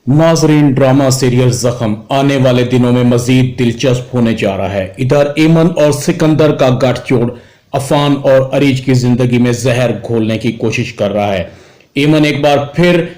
नाजरीन, drama serial जख्म आने वाले दिनों में मजीद दिलचस्प होने जा रहा है। इधर एमन और सिकंदर का गठजोड़ अफान और अरीज की जिंदगी में जहर घोलने की कोशिश कर रहा है। एमन एक बार फिर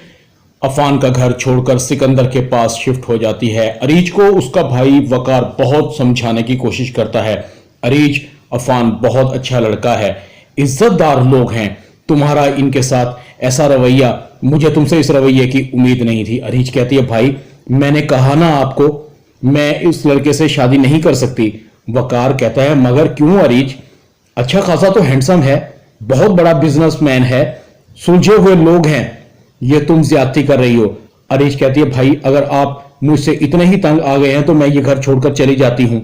अफान का घर छोड़कर सिकंदर के पास शिफ्ट हो जाती है। अरीज को उसका भाई वकार बहुत समझाने की कोशिश करता है। अरीज, अफान बहुत अच्छा लड़का है, इज्जतदार लोग हैं, तुम्हारा इनके साथ ऐसा रवैया, मुझे तुमसे इस रवैये की उम्मीद नहीं थी। अरीज कहती है, भाई मैंने कहा ना आपको, मैं इस लड़के से शादी नहीं कर सकती। वकार कहता है, मगर क्यों अरीज, अच्छा खासा तो हैंडसम है, बहुत बड़ा बिजनेसमैन है, सुलझे हुए लोग हैं, ये तुम ज्यादती कर रही हो। अरीज कहती है, भाई अगर आप मुझसे इतने ही तंग आ गए हैं तो मैं ये घर छोड़कर चली जाती हूं।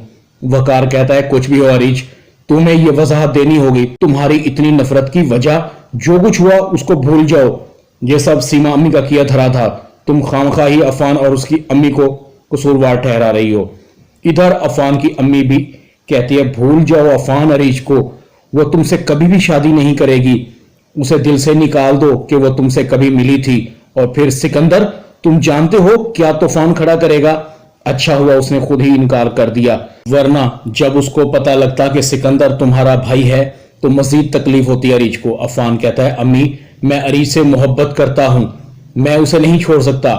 वकार कहता है, कुछ भी हो अरीज, तुम्हें ये वजाहत देनी होगी, तुम्हारी इतनी नफरत की वजह, जो कुछ हुआ उसको भूल जाओ, ये सब सीमा अम्मी का किया धरा था, तुम खामखा ही अफान और उसकी अम्मी को कसूरवार ठहरा रही हो। इधर अफान की अम्मी भी कहती है, भूल जाओ अफान अरीज को, वो तुमसे कभी भी शादी नहीं करेगी, उसे दिल से निकाल दो कि वो तुमसे कभी मिली थी। और फिर सिकंदर, तुम जानते हो क्या तूफान खड़ा करेगा। अच्छा हुआ उसने खुद ही इनकार कर दिया, वरना जब उसको पता लगता कि सिकंदर तुम्हारा भाई है तो मजीद तकलीफ होती है अरीज को। अफान कहता है, अम्मी मैं अरीज से मोहब्बत करता हूं, मैं उसे नहीं छोड़ सकता,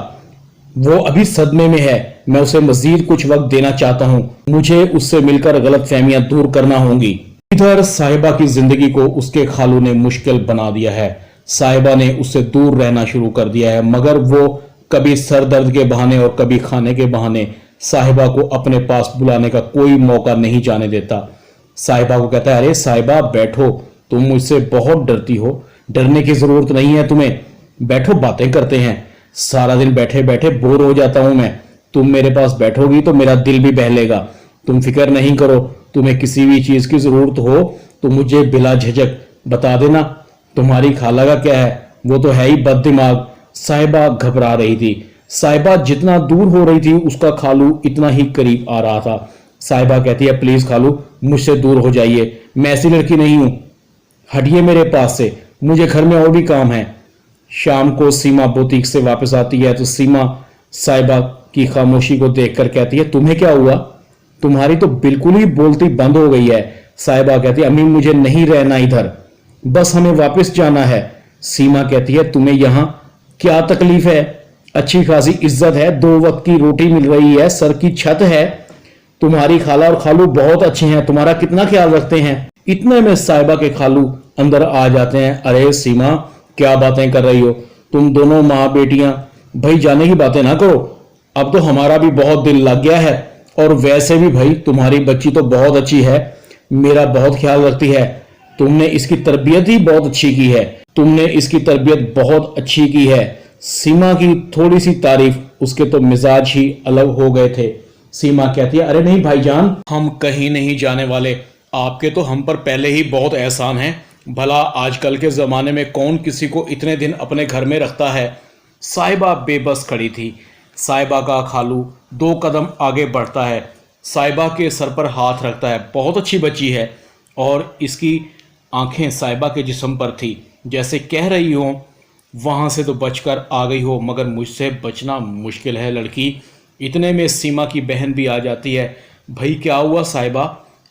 वो अभी सदमे में है, मैं उसे मजीद कुछ वक्त देना चाहता हूं, मुझे उससे मिलकर गलत फहमियां दूर करना होंगी। इधर साहिबा की जिंदगी को उसके खालू ने मुश्किल बना दिया है। साहिबा ने उससे दूर रहना शुरू कर दिया है, मगर वो कभी सर दर्द के बहाने और कभी खाने के बहाने साहिबा को अपने पास बुलाने का कोई मौका नहीं जाने देता। साहिबा को कहता है, अरे साहिबा बैठो, तुम मुझसे बहुत डरती हो, डरने की जरूरत नहीं है तुम्हें, बैठो बातें करते हैं, सारा दिन बैठे बैठे बोर हो जाता हूं मैं, तुम मेरे पास बैठोगी तो मेरा दिल भी बहलेगा, तुम फिक्र नहीं करो, तुम्हें किसी भी चीज की जरूरत हो तो मुझे बिला झिझक बता देना, तुम्हारी खाला का क्या है, वो तो है ही बददिमाग। साहिबा घबरा रही थी। साहिबा जितना दूर हो रही थी उसका खालू इतना ही करीब आ रहा था। साहिबा कहती है, प्लीज खालू मुझसे दूर हो जाइए, मैं ऐसी लड़की नहीं हूं, हटिए मेरे पास से, मुझे घर में और भी काम है। शाम को सीमा बुटीक से वापस आती है तो सीमा साहिबा की खामोशी को देखकर कहती है, तुम्हें क्या हुआ, तुम्हारी तो बिल्कुल ही बोलती बंद हो गई है। साहिबा कहती है, अम्मी मुझे नहीं रहना इधर, बस हमें वापस जाना है। सीमा कहती है, तुम्हें यहां क्या तकलीफ है, अच्छी खासी इज्जत है, 2 वक्त की रोटी मिल रही है, सर की छत है, तुम्हारी खाला और खालू बहुत अच्छे हैं, तुम्हारा कितना ख्याल रखते हैं। इतने में साहिबा के खालू अंदर आ जाते हैं। अरे सीमा क्या बातें कर रही हो, तुम दोनों माँ बेटियां, भाई जाने की बातें ना करो, अब तो हमारा भी बहुत दिल लग गया है, और वैसे भी भाई तुम्हारी बच्ची तो बहुत अच्छी है, मेरा बहुत ख्याल रखती है, तुमने इसकी तरबियत ही बहुत अच्छी की है, तुमने इसकी तरबियत बहुत अच्छी की है। सीमा की थोड़ी सी तारीफ, उसके तो मिजाज ही अलग हो गए थे। सीमा कहती है, अरे नहीं भाईजान, हम कहीं नहीं जाने वाले, आपके तो हम पर पहले ही बहुत एहसान है, भला आजकल के ज़माने में कौन किसी को इतने दिन अपने घर में रखता है। साहिबा बेबस खड़ी थी। साहिबा का खालू 2 कदम आगे बढ़ता है, साहिबा के सर पर हाथ रखता है, बहुत अच्छी बच्ची है, और इसकी आंखें साहिबा के जिस्म पर थी, जैसे कह रही हो वहाँ से तो बचकर आ गई हो, मगर मुझसे बचना मुश्किल है लड़की। इतने में सीमा की बहन भी आ जाती है। भाई क्या हुआ साहिबा,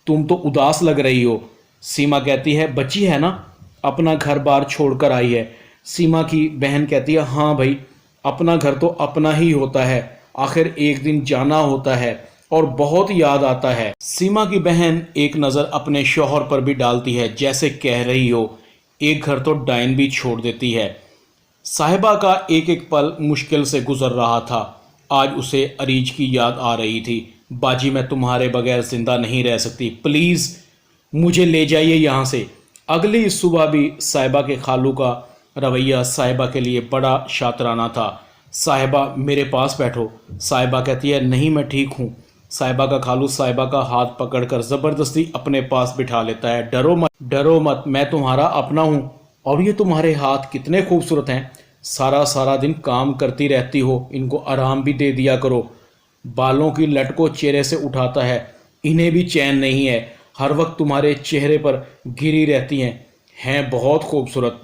तुम तो उदास लग रही हो। सीमा कहती है, बच्ची है ना, अपना घर बार छोड़कर आई है। सीमा की बहन कहती है, हाँ भाई, अपना घर तो अपना ही होता है, आखिर एक दिन जाना होता है और बहुत याद आता है। सीमा की बहन एक नज़र अपने शौहर पर भी डालती है, जैसे कह रही हो एक घर तो डायन भी छोड़ देती है। साहिबा का एक एक पल मुश्किल से गुजर रहा था। आज उसे अरीज की याद आ रही थी। बाजी मैं तुम्हारे बगैर जिंदा नहीं रह सकती, प्लीज़ मुझे ले जाइए यहाँ से। अगली सुबह भी साहिबा के खालू का रवैया साहिबा के लिए बड़ा शातराना था। साहिबा मेरे पास बैठो। साहिबा कहती है, नहीं मैं ठीक हूँ। साहिबा का खालू साहिबा का हाथ पकड़कर ज़बरदस्ती अपने पास बिठा लेता है। डरो मत, मैं तुम्हारा अपना हूँ, और ये तुम्हारे हाथ कितने खूबसूरत हैं, सारा सारा दिन काम करती रहती हो, इनको आराम भी दे दिया करो। बालों की लट को चेहरे से उठाता है, इन्हें भी चैन नहीं है, हर वक्त तुम्हारे चेहरे पर गिरी रहती हैं बहुत खूबसूरत।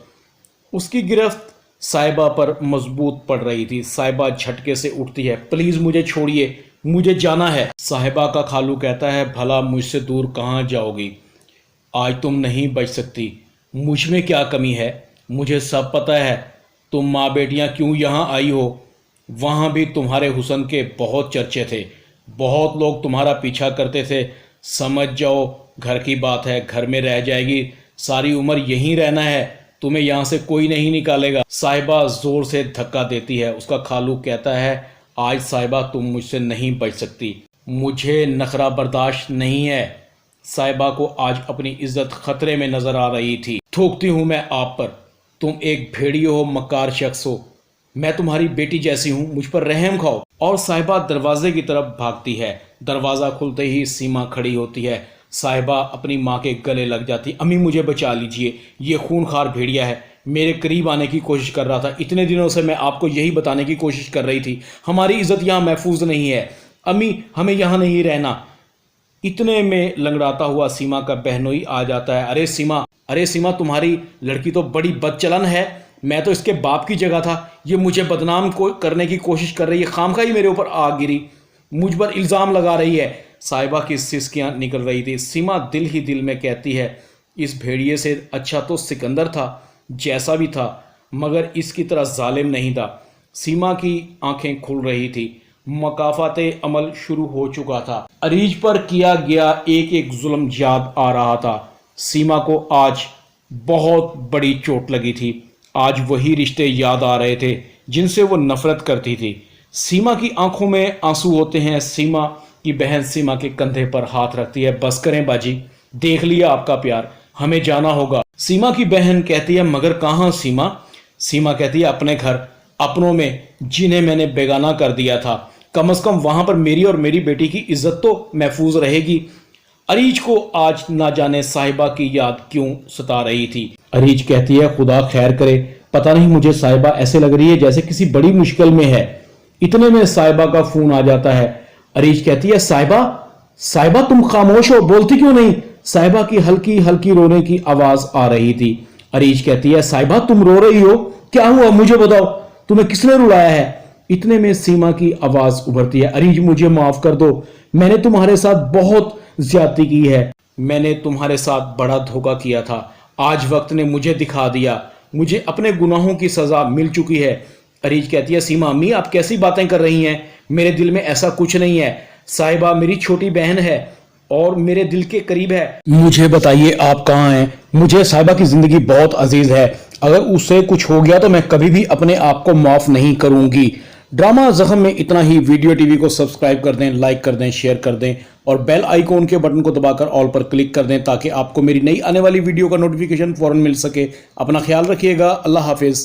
उसकी गिरफ्त साहिबा पर मजबूत पड़ रही थी। साहिबा झटके से उठती है, प्लीज मुझे छोड़िए, मुझे जाना है। साहिबा का खालू कहता है, भला मुझसे दूर कहाँ जाओगी, आज तुम नहीं बच सकती। मुझ में क्या कमी है, मुझे सब पता है। तुम माँ बेटियाँ क्यों यहाँ आई हो, वहाँ भी तुम्हारे हुस्न के बहुत चर्चे थे, बहुत लोग तुम्हारा पीछा करते थे। समझ जाओ, घर की बात है, घर में रह जाएगी, सारी उम्र यहीं रहना है, तुम्हें यहाँ से कोई नहीं निकालेगा। साहिबा जोर से धक्का देती है। उसका खालू कहता है, आज साहिबा तुम मुझसे नहीं बच सकती, मुझे नखरा बर्दाश्त नहीं है। साहिबा को आज अपनी इज्जत खतरे में नजर आ रही थी। थूकती हूँ मैं आप पर, तुम एक भेड़िए हो, मक्कार शख्स हो, मैं तुम्हारी बेटी जैसी हूँ, मुझ पर रहम खाओ। और साहिबा दरवाजे की तरफ भागती है। दरवाज़ा खुलते ही सीमा खड़ी होती है। साहिबा अपनी माँ के गले लग जाती, अम्मी मुझे बचा लीजिए, ये खूनखार भेड़िया है, मेरे करीब आने की कोशिश कर रहा था। इतने दिनों से मैं आपको यही बताने की कोशिश कर रही थी, हमारी इज्जत यहाँ महफूज नहीं है, अम्मी हमें यहाँ नहीं रहना। इतने में लंगड़ाता हुआ सीमा का बहनोई आ जाता है। अरे सीमा तुम्हारी लड़की तो बड़ी बदचलन है, मैं तो इसके बाप की जगह था, ये मुझे बदनाम करने की कोशिश कर रही है, खामखा ही मेरे ऊपर आ गिरी, मुझ पर इल्ज़ाम लगा रही है। साहिबा की सिसकियां निकल रही थी। सीमा दिल ही दिल में कहती है, इस भेड़िए से अच्छा तो सिकंदर था, जैसा भी था, मगर इसकी तरह जालिम नहीं था। सीमा की आंखें खुल रही थी, मकाफाते अमल शुरू हो चुका था। अरीज पर किया गया एक एक जुल्म याद आ रहा था। सीमा को आज बहुत बड़ी चोट लगी थी। आज वही रिश्ते याद आ रहे थे जिनसे वो नफरत करती थी। सीमा की आंखों में आंसू होते हैं। सीमा की बहन सीमा के कंधे पर हाथ रखती है, बस करें बाजी, देख लिया आपका प्यार, हमें जाना होगा। सीमा की बहन कहती है, मगर कहाँ सीमा? सीमा कहती है, अपने घर, अपनों में, जिन्हें मैंने बेगाना कर दिया था, कम से कम वहां पर मेरी और मेरी बेटी की इज्जत तो महफूज रहेगी। अरीज को आज ना जाने साहिबा की याद क्यों सता रही थी। अरीज कहती है, खुदा खैर करे, पता नहीं मुझे साहिबा ऐसे लग रही है जैसे किसी बड़ी मुश्किल में है। इतने में साहिबा का फोन आ जाता है। अरीज कहती है, साहिबा तुम खामोश हो, बोलती क्यों नहीं? साहिबा की हल्की हल्की रोने की आवाज आ रही थी। अरीज कहती है, साहिबा तुम रो रही हो, क्या हुआ मुझे बताओ, तुम्हें किसने रुलाया है? इतने में सीमा की आवाज उभरती है, अरीज मुझे माफ कर दो, मैंने तुम्हारे साथ बहुत ज्यादती की है, मैंने तुम्हारे साथ बड़ा धोखा किया था, आज वक्त ने मुझे दिखा दिया, मुझे अपने गुनाहों की सजा मिल चुकी है। अरीज कहती है, सीमा अम्मी आप कैसी बातें कर रही हैं, मेरे दिल में ऐसा कुछ नहीं है, साहिबा मेरी छोटी बहन है और मेरे दिल के करीब है, मुझे बताइए आप कहाँ हैं? मुझे साहिबा की जिंदगी बहुत अजीज है, अगर उससे कुछ हो गया तो मैं कभी भी अपने आप को माफ नहीं करूंगी। ड्रामा जख्म में इतना ही। वीडियो टीवी को सब्सक्राइब कर दें, लाइक कर दें, शेयर कर दें और बेल आइकॉन के बटन को दबाकर ऑल पर क्लिक कर दें ताकि आपको मेरी नई आने वाली वीडियो का नोटिफिकेशन फौरन मिल सके। अपना ख्याल रखिएगा। अल्लाह हाफिज।